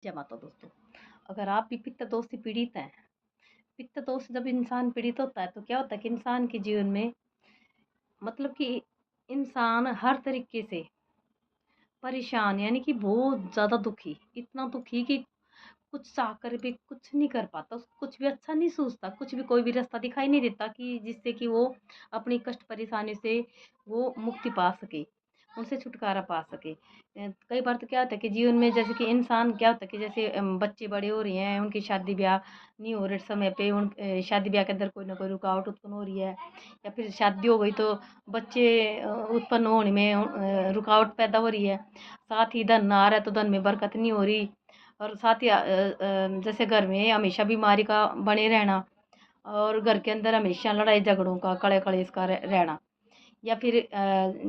जय माता दोस्तों। अगर आप भी पित्त दोष से पीड़ित हैं, पित्त दोष से जब इंसान पीड़ित होता है तो क्या होता है कि इंसान के जीवन में मतलब कि इंसान हर तरीके से परेशान, यानी कि बहुत ज़्यादा दुखी, इतना दुखी कि कुछ चाह कर भी कुछ नहीं कर पाता, कुछ भी अच्छा नहीं सोचता, कुछ भी कोई भी रास्ता दिखाई नहीं देता कि जिससे कि वो अपनी कष्ट परेशानी से वो मुक्ति पा सके, उनसे छुटकारा पा सके। कई बार तो क्या होता है कि जीवन में जैसे कि इंसान क्या होता है कि जैसे बच्चे बड़े हो रहे हैं, उनकी शादी ब्याह नहीं हो रहे समय पे, शादी ब्याह के अंदर कोई ना कोई रुकावट उत्पन्न हो रही है, या फिर शादी हो गई तो बच्चे उत्पन्न होने में रुकावट पैदा हो रही है। साथ ही धन आ रहा है तो धन में बरकत नहीं हो रही, और साथ ही जैसे घर में हमेशा बीमारी का बने रहना, और घर के अंदर हमेशा लड़ाई झगड़ों का कले कलेश का रहना, या फिर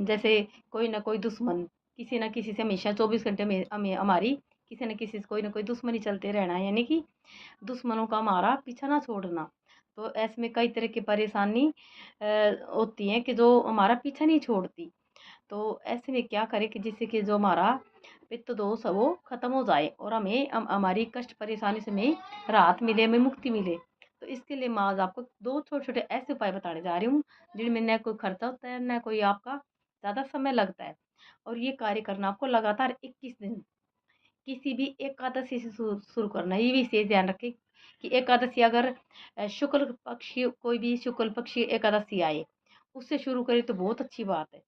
जैसे कोई ना कोई दुश्मन किसी ना किसी से हमेशा 24 घंटे में हमें हमारी किसी न किसी से कोई ना कोई दुश्मनी चलते रहना, यानी कि दुश्मनों का हमारा पीछा ना छोड़ना। तो ऐसे में कई तरह की परेशानी होती है कि जो हमारा पीछा नहीं छोड़ती। तो ऐसे में क्या करें कि जिससे कि जो हमारा पित्त दोष है वो खत्म हो जाए और हमें हमारी कष्ट परेशानी से हमें राहत मिले, हमें मुक्ति मिले। तो इसके लिए मैं आज आपको दो छोटे छोटे ऐसे उपाय बताने जा रही हूँ जिनमें न कोई खर्चा होता है, न कोई आपका ज़्यादा समय लगता है, और ये कार्य करना आपको लगातार 21 दिन किसी भी एकादशी से शुरू करना है। ये विशेष ध्यान रखें कि एकादशी अगर शुक्ल पक्ष कोई भी शुक्ल पक्षी एकादशी आए उससे शुरू करें तो बहुत अच्छी बात है।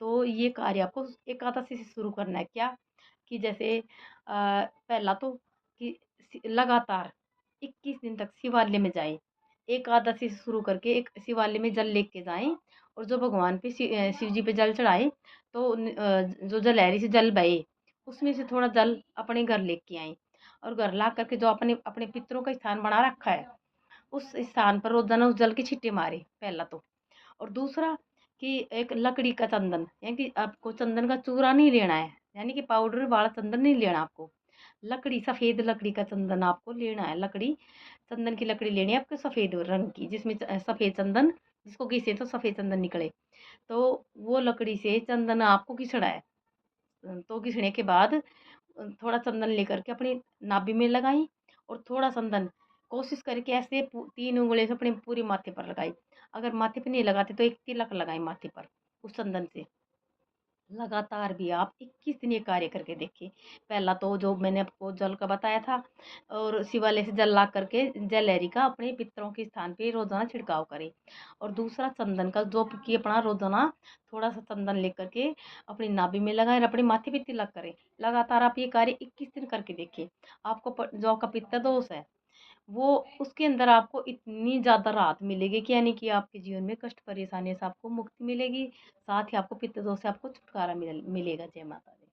तो ये कार्य आपको एकादशी से शुरू करना है। क्या कि जैसे पहला तो कि लगातार 21 दिन तक शिवालय में जाएं, एकादशी से शुरू करके एक शिवालय में जल लेके जाएं, और जो भगवान पे शिव जी पे जल चढ़ाएं तो जो जलहरी से जल बहे उसमें से थोड़ा जल अपने घर लेके आए, और घर ला करके जो अपने अपने पितरों का स्थान बना रखा है उस स्थान पर रोजाना उस जल के छिट्टे मारे, पहला तो। और दूसरा कि एक लकड़ी का चंदन, यानी कि आपको चंदन का चूरा नहीं लेना है, यानी कि पाउडर वाला चंदन नहीं लेना आपको। लकड़ी, सफेद लकड़ी का चंदन आपको लेना है। लकड़ी, चंदन की लकड़ी लेनी है आपको सफेद रंग की, जिसमें सफेद चंदन, जिसको घिसे तो सफेद चंदन निकले। तो वो लकड़ी से चंदन आपको घिसना है। तो घिसने के बाद थोड़ा चंदन लेकर के अपनी नाभि में लगाई, और थोड़ा चंदन कोशिश करके ऐसे 3 उंगली से अपने पूरे माथे पर लगाई। अगर माथे पे नहीं लगाते तो एक तिलक लगाए माथे पर उस चंदन से। लगातार भी आप 21 दिन ये कार्य करके देखिए। पहला तो जो मैंने आपको जल का बताया था, और शिवालय से जल ला करके जलहरी का अपने पितरों के स्थान पे रोजाना छिड़काव करें। और दूसरा चंदन का जो कि अपना रोजाना थोड़ा सा चंदन लेकर के अपनी नाभि में लगाए और अपने माथे पे तिलक करें। लगातार आप ये कार्य 21 दिन करके देखिए। आपको जो आपका पित्त दोष है वो उसके अंदर आपको इतनी ज़्यादा राहत मिलेगी कि यानी कि आपके जीवन में कष्ट परेशानी से आपको मुक्ति मिलेगी, साथ ही आपको पित्त दोष से आपको छुटकारा मिलेगा। जय माता दी।